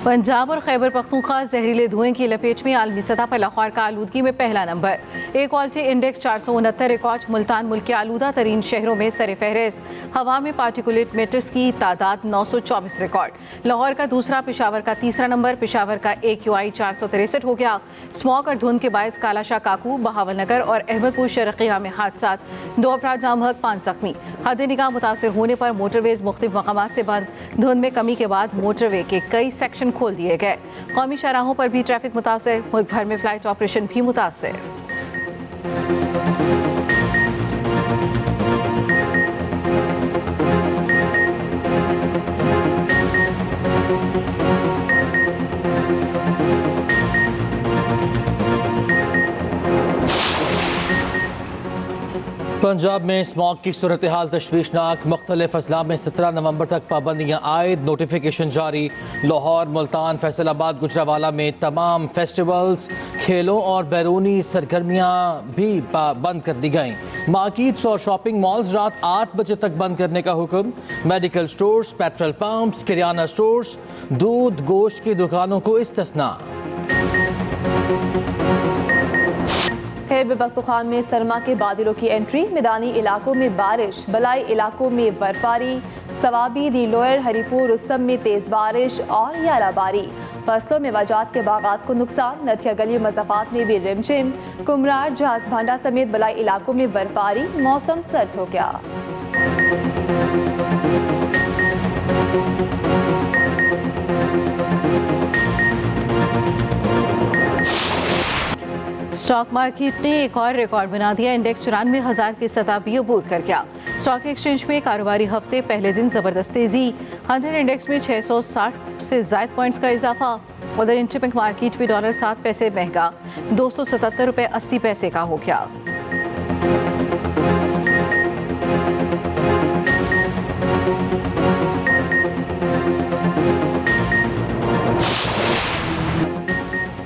पंजाब और खैबर पख्तूनख्वा जहरीले धुएं की लपेट में आलमी सतह पर लाहौर का आलूदगी में पहला number. Air quality index 469 record. Multan मुल्क के आलूदा तरीन शहरों में सर फहरिस्त। हवा में पार्टिकुलेट मैटर्स की तादाद 924 रिकॉर्ड। लाहौर का दूसरा, पेशावर का तीसरा नंबर। पेशावर का AQI 463 हो गया। स्मॉग और धुंध के बायस कालाशाह काकू, बहावलनगर और अहमदपुर शर्किया में हादसा। 2 अफराद जाम हक, 5 जख्मी। हद निगाह मुतासर होने पर मोटरवेज मुख्तलिफ मकामात से बंद। धुंध में कमी के बाद मोटरवे के कई सेक्शन खोल दिए गए। कौमी शाहराहों पर भी ट्रैफिक मुतासर। मुल्क भर में फ्लाइट ऑपरेशन भी मुतासर। पंजाब में स्मॉग की सूरत हाल तशवीशनाक। मुख्तलिफ अजला में 17 नवंबर तक पाबंदियाँ आयद, नोटिफिकेशन जारी। लाहौर, मुल्तान, फैसलाबाद, गुजरावाला में तमाम फेस्टिवल्स, खेलों और बैरूनी सरगर्मियाँ भी बंद कर दी गईं। मार्केट्स और शॉपिंग मॉल्स रात 8 बजे तक बंद करने का हुक्म। मेडिकल स्टोर्स, पेट्रोल पंप्स, किराना स्टोर्स, दूध गोश्त की दुकानों को इस्तिस्ना। खैबर पख्तूनख्वा में सरमा के बादलों की एंट्री। मैदानी इलाकों में बारिश, बलाई इलाकों में बर्फबारी। सवाबी, दी लोयर, हरीपुर, रुस्तम में तेज़ बारिश और याराबारी। फसलों में वजात के बागात को नुकसान। नथिया गली मज़ाफ़ात में भी रिमझिम। कुमरार, जहाज भांडा समेत बलाई इलाकों में बर्फबारी। मौसम सर्द हो गया। स्टॉक मार्केट ने एक और रिकॉर्ड बना दिया। इंडेक्स 94,000 की सतह भी अबूर कर गया। स्टॉक एक्सचेंज में कारोबारी हफ्ते पहले दिन जबरदस्त तेजी। 100 इंडेक्स में 660 से ज़ायद पॉइंट्स का इजाफा। उधर इंटरबैंक मार्केट में डॉलर 7 पैसे महंगा, 277 रुपये 80 पैसे का हो गया।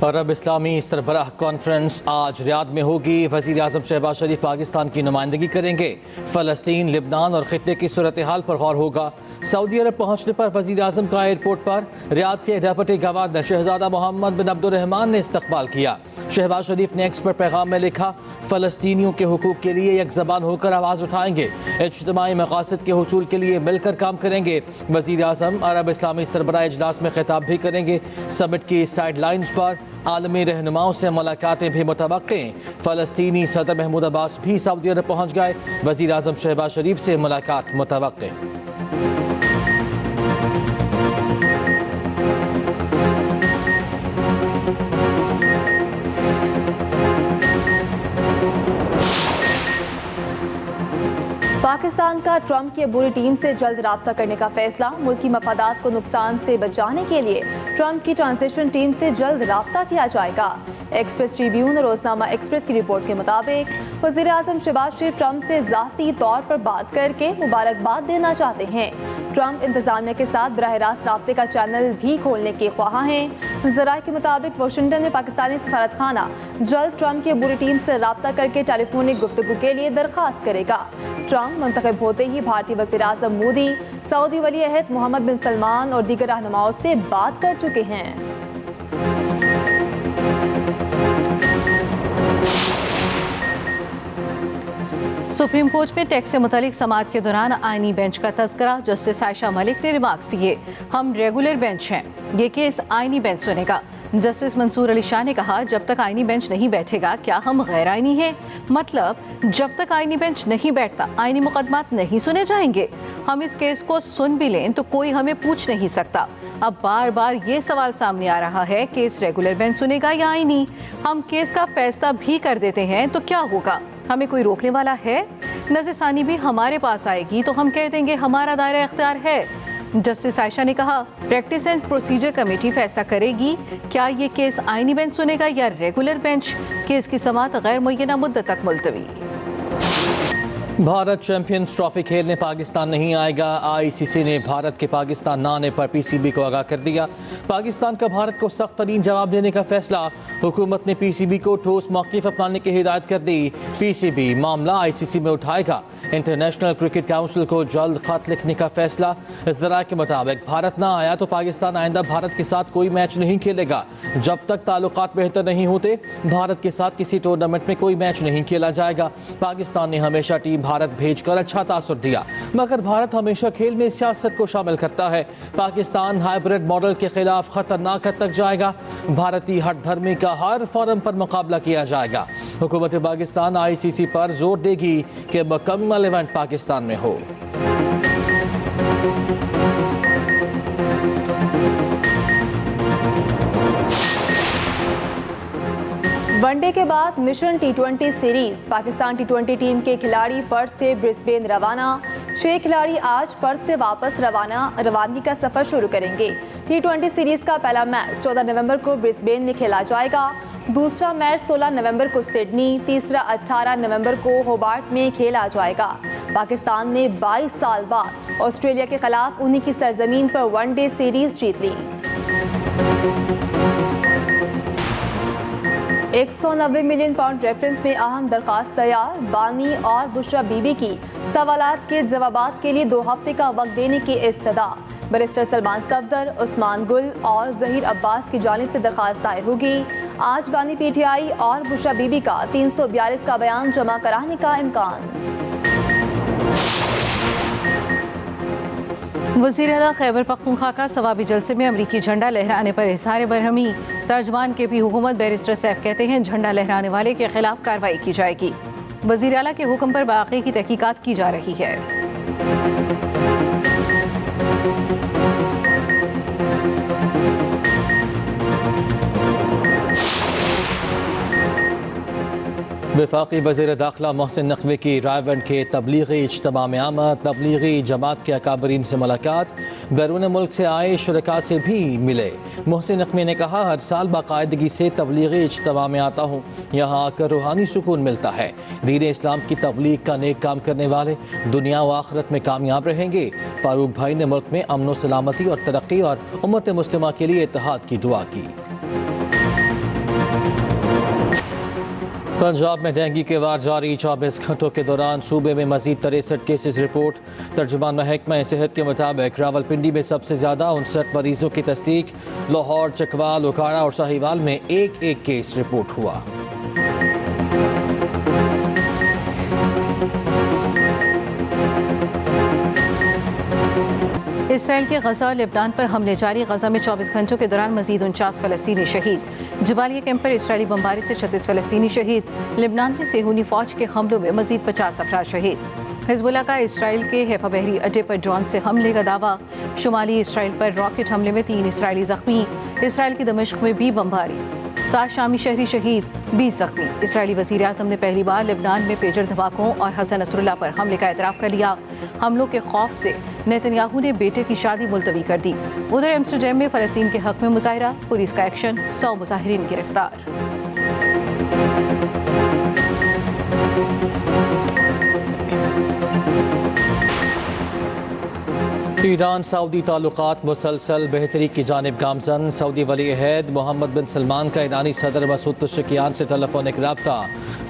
अरब इस्लामी सरबराह कॉन्फ्रेंस आज रियाद में होगी। वज़ीर आज़म शहबाज शरीफ पाकिस्तान की नुमाइंदगी करेंगे। फ़लस्तीन, लिबनान और ख़ित्ते की सूरत हाल पर गौर होगा। सऊदी अरब पहुँचने पर वज़ीर आज़म का एयरपोर्ट पर रियाद के डेप्यूटी गवर्नर शहजादा मोहम्मद बिन अब्दुर्रहमान ने इस्तकबाल किया। शहबाज शरीफ ने एक्स पर पैगाम में लिखा, फ़लस्तीनियों के हुकूक के लिए एक ज़बान होकर आवाज़ उठाएंगे। इज्तिमाई मकासद के हुसूल के लिए मिलकर काम करेंगे। वज़ीर आज़म अरब इस्लामी सरबराह इजलास में खिताब भी करेंगे। समिट की साइड लाइन्स पर आलमी रहनुमाओं से मुलाकातें भी मुतवक्के। फ़लस्तीनी सदर महमूद अब्बास भी सऊदी अरब पहुँच गए। वज़ीर आज़म शहबाज शरीफ से मुलाकात मुतवक्के। पाकिस्तान का ट्रंप की बुरी टीम से जल्द राब्ता करने का फैसला। मुल्की मफादात को नुकसान से बचाने के लिए ट्रंप की ट्रांजिशन टीम से जल्द राब्ता किया जाएगा। एक्सप्रेस ट्रिब्यून और रोजनामा एक्सप्रेस की रिपोर्ट के मुताबिक वज़ीर आज़म शहबाज शरीफ ट्रंप से ज़ाती तौर पर बात करके मुबारकबाद देना चाहते हैं। ट्रंप इंतजामिया के साथ बराह रास्त राब्ते का चैनल भी खोलने के ख्वाह हैं। ज़राए के मुताबिक वाशिंगटन में पाकिस्तानी सफारत खाना जल्द ट्रंप की बुरी टीम से राब्ता करके टेलीफोनिक गुफ्तगू के लिए दरख्वास्त करेगा। ट्रंप मुंतखब होते ही भारतीय वज़ीर आज़म मोदी, सऊदी वली अहद मोहम्मद बिन सलमान और दीगर रहनुमाओं से बात कर चुके हैं। सुप्रीम कोर्ट में टैक्स से मुतालिक समाअत के दौरान आईनी बेंच का तज़किरा। जस्टिस आयशा मलिक ने रिमार्क्स दिए, हम रेगुलर बेंच हैं, ये केस आईनी बेंच सुनेगा। जस्टिस मंसूर अली शाह ने कहा, जब तक आईनी बेंच नहीं बैठेगा क्या हम गैर आईनी हैं? मतलब जब तक आईनी बेंच नहीं बैठता आईनी मुकदमात नहीं सुने जाएंगे। हम इस केस को सुन भी लें तो कोई हमें पूछ नहीं सकता। अब बार बार ये सवाल सामने आ रहा है, केस रेगुलर बेंच सुनेगा या आईनी? हम केस का फैसला भी कर देते हैं तो क्या होगा? हमें कोई रोकने वाला है? नज़रसानी भी हमारे पास आएगी तो हम कह देंगे हमारा दायरा इख्तियार है। जस्टिस आयशा ने कहा, प्रैक्टिस एंड प्रोसीजर कमेटी फैसला करेगी क्या ये केस आईनी बेंच सुनेगा या रेगुलर बेंच। केस की समाअत गैर मुय्यना मुद्दत तक मुलतवी। भारत चैंपियंस ट्रॉफी खेलने पाकिस्तान नहीं आएगा। आईसीसी ने भारत के पाकिस्तान न आने पर पीसीबी को आगाह कर दिया। पाकिस्तान का भारत को सख्त तरीन जवाब देने का फैसला। हुकूमत ने पीसीबी को ठोस मौक़िफ़ अपनाने की हिदायत कर दी। पीसीबी मामला आईसीसी में उठाएगा। इंटरनेशनल क्रिकेट काउंसिल को जल्द खत लिखने का फैसला। इस ज़राए के मुताबिक भारत ना आया तो पाकिस्तान आइंदा भारत के साथ कोई मैच नहीं खेलेगा। जब तक ताल्लुकात बेहतर नहीं होते भारत के साथ किसी टूर्नामेंट में कोई मैच नहीं खेला जाएगा। पाकिस्तान ने हमेशा टीम भारत भेजकर अच्छा तासुर दिया, मगर भारत हमेशा खेल में सियासत को शामिल करता है। पाकिस्तान हाइब्रिड मॉडल के खिलाफ खतरनाक हद तक जाएगा। भारतीय हट धर्मी का हर फोरम पर मुकाबला किया जाएगा। हुकूमत पाकिस्तान आईसीसी पर जोर देगी कि मुकम्मल इवेंट पाकिस्तान में हो। वनडे के बाद मिशन टी20 सीरीज पाकिस्तान टी20 टीम के खिलाड़ी पर्थ से ब्रिस्बेन रवाना। 6 खिलाड़ी आज पर्थ से वापस रवानगी का सफर शुरू करेंगे। टी20 सीरीज का पहला मैच 14 नवंबर को ब्रिस्बेन में खेला जाएगा। दूसरा मैच 16 नवंबर को सिडनी, तीसरा 18 नवंबर को होबार्ट में खेला जाएगा। पाकिस्तान ने 22 साल बाद ऑस्ट्रेलिया के खिलाफ उन्हीं की सरजमीन पर वनडे सीरीज जीत ली। 190 मिलियन पाउंड रेफरेंस में अहम दरखास्त तैयार। बानी और बुशरा बीबी की सवालात के जवाबात के लिए 2 हफ्ते का वक्त देने की इस्तदा। बैरिस्टर सलमान सफदर, उस्मान गुल और जहीर अब्बास की जानिब से दरखास्त दायर होगी। आज बानी पीटीआई और बुशरा बीबी का 342 का बयान जमा कराने का इम्कान। वज़ीर आला खैबर पख्तूनख्वा का सवाबी जलसे में अमरीकी झंडा लहराने पर इज़हार बरहमी। तर्जमान के भी हुकूमत बैरिस्टर सैफ कहते हैं झंडा लहराने वाले के खिलाफ कार्रवाई की जाएगी। वज़ीर आला के हुक्म पर वाक़े की तहकीकात की जा रही है। वफाकी वज़ीर दाखिला मोहसिन नकवी की रायवंड के तबलीगी इज्तिमा में आमद। तबलीगी जमात के अकाबरीन से मुलाकात। बैरून मुल्क से आए शुरका से भी मिले। मोहसिन नकवी ने कहा, हर साल बाकायदगी से तबलीगी इज्तिमा में आता हूँ। यहाँ आकर रूहानी सुकून मिलता है। दीन इस्लाम की तबलीग का नेक काम करने वाले दुनिया व आखिरत में कामयाब रहेंगे। फारूक भाई ने मुल्क में अमन व सलामती और तरक्की और उम्मत मुस्लिमा के लिए इत्तेहाद की दुआ की। पंजाब में डेंगू के वार जारी। 24 घंटों के दौरान सूबे में मजीद 63 केसेस रिपोर्ट। तर्जुमान महकमा सेहत के मुताबिक रावलपिंडी में सबसे ज़्यादा 59 मरीजों की तस्दीक। लाहौर, चकवाल, उकाड़ा और साहिवाल में एक केस रिपोर्ट हुआ। इसराइल के गजा और लेबनान पर हमले जारी। गजा में 24 घंटों के दौरान मजीद 49 फ़लस्तीनी शहीद। जबालिया कैंप पर इसराइली बमबारी से 36 फ़लस्तीनी शहीद। लेबनान में सेहूनी फ़ौज के हमलों में मजीद 50 अफराद शहीद। हिजबुल्लाह का इसराइल के हैफा बहरी अड्डे पर ड्रोन से हमले का दावा। शुमाली इसराइल पर रॉकेट हमले में 3 इसराइली जख्मी। इसराइल की दमिश्क में भी बमबारी, 7 शामी शहरी शहीद, 20 जख्मी। इसराइली वज़ीर आज़म ने पहली बार लेबनान में पेजर धमाकों और हसन नसरुल्लाह पर हमले का एतराफ़ कर लिया। हमलों के खौफ से नेतन्याहू ने बेटे की शादी मुलतवी कर दी। उधर एम्स्टरडैम में फ़लस्तीन के हक में मुजाहिरा, पुलिस का एक्शन, 100 मुजाहिरीन गिरफ्तार। ईरान सऊदी ताल्लुकात मुसलसल बेहतरी की जानिब गामजन। सऊदी वली अहद मोहम्मद बिन सलमान का ईरानी सदर मसूद पेज़ेश्कियान से टेलीफोनिक रब्ता।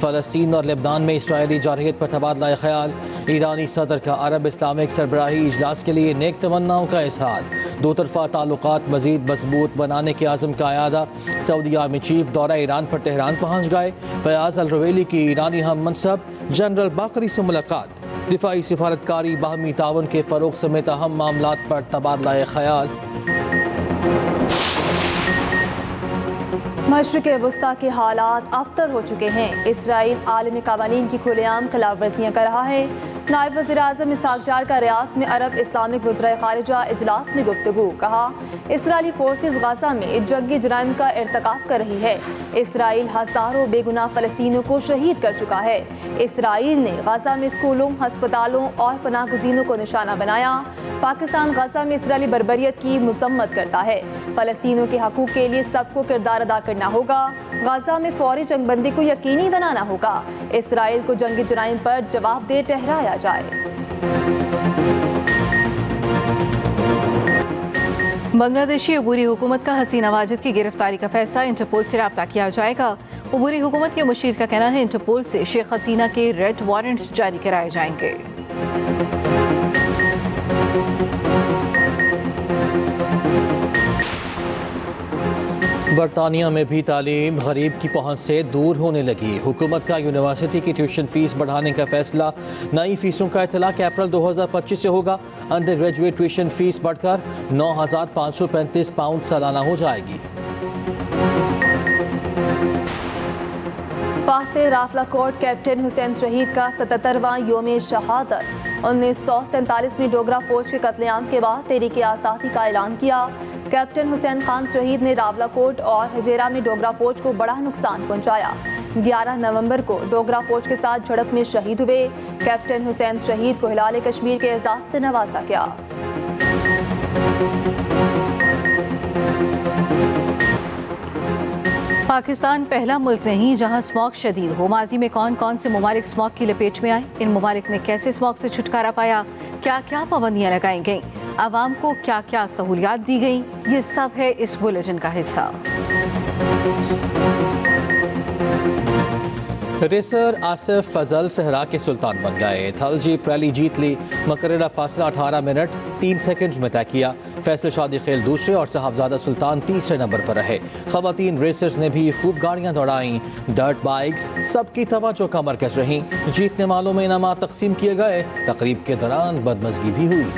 फ़लस्तीन और लेबनान में इसराइली जारहियत पर तबादला ख्याल। ईरानी सदर का अरब इस्लामिक सरबराही इजलास के लिए नेक तमन्नाओं का इजहार। दो तरफ़ा ताल्लुकात मज़ीद मजबूत बनाने के आज़म का अयादा। सऊदी आर्मी चीफ दौरा ईरान पर तेहरान पहुँच गए। फ़याज़ अल रवेली की ईरानी हम मनसब जनरल बाकरी से मुलाकात। दिफाई सिफारतकारी, बाहमी ताउन के फ़रोग़ समेत अहम मामलात पर तबादला ख्याल। मशरिक़ वस्ता के हालात अबतर हो चुके हैं। इसराइल आलमी क़वानीन की खुलेआम खिलाफ वर्जियाँ कर रहा है। नायब वज़ीर-ए-आज़म इसहाक डार का रियाद में अरब इस्लामिक वज़राए ख़ारिजा इजलास में गुफ्तगू। कहा, इसराइली फोर्सेस गाज़ा में जंगी जराइम का इर्तिकाब कर रही है। इसराइल हज़ारों बेगुनाह फ़लस्तीनियों को शहीद कर चुका है। इसराइल ने गाज़ा में स्कूलों, हस्पतालों और पनाहगज़ीनों को निशाना बनाया। पाकिस्तान गाज़ा में इसराइली बर्बरियत की मज़म्मत करता है। फ़लस्तीनियों के हकूक़ के लिए सबको किरदार अदा करना होगा। गाज़ा में फौरी जंगबंदी को यकीनी बनाना होगा। इसराइल को जंगी जराइम पर जवाबदेह ठहराया जाए। बांग्लादेशी अबूरी हुकूमत का हसीना वाजिद की गिरफ्तारी का फैसला, इंटरपोल से रब्ता किया जाएगा। अबूरी हुकूमत के मुशीर का कहना है इंटरपोल से शेख हसीना के रेड वारंट जारी कराए जाएंगे। बरतानिया में भी तालीम गरीब की पहुंच से दूर होने लगी। हुकूमत का यूनिवर्सिटी की ट्यूशन फीस बढ़ाने का फैसला। नई फीसों का इतलाक अप्रैल 2025 से होगा। अंडर ग्रेजुएट ट्यूशन फीस बढ़कर 9,535 पाउंड सालाना हो जाएगी। फाख्ते राफला कोट कैप्टन हुसैन शहीद का 77वां योम शहादत। 1947 में डोगरा फौज के कत्लेआम के बाद तहरीक आज़ादी का ऐलान किया। कैप्टन हुसैन खान शहीद ने रावलाकोट और हजेरा में डोगरा फौज को बड़ा नुकसान पहुंचाया। 11 नवंबर को डोगरा फौज के साथ झड़प में शहीद हुए। कैप्टन हुसैन शहीद को हिलाल कश्मीर के एजाज से नवाजा गया। पाकिस्तान पहला मुल्क नहीं जहां स्मॉग शदीद हो। माजी में कौन कौन से ममालिक स्मॉग की लपेट में आए, इन ममालिक ने कैसे स्मॉग से छुटकारा पाया, क्या क्या पाबंदियां लगाई गईं, आवाम को क्या क्या सहूलियात दी गई, ये सब है इस बुलेटिन का हिस्सा। रेसर आसिफ फजल सहरा के सुल्तान बन गए। थल जीप रैली जीत ली। मकररा फासला 18 मिनट 3 सेकंड में तय किया। फैसल शादी खेल दूसरे और साहबजादा सुल्तान तीसरे नंबर पर रहे। खवातीन रेसर्स ने भी खूब गाड़ियां दौड़ाईं। डर्ट बाइक्स सबकी तवज्जो का मरकज रहीं। जीतने वालों में इनामात तकसीम किए गए। तकरीब के दौरान बदमज़गी भी हुई।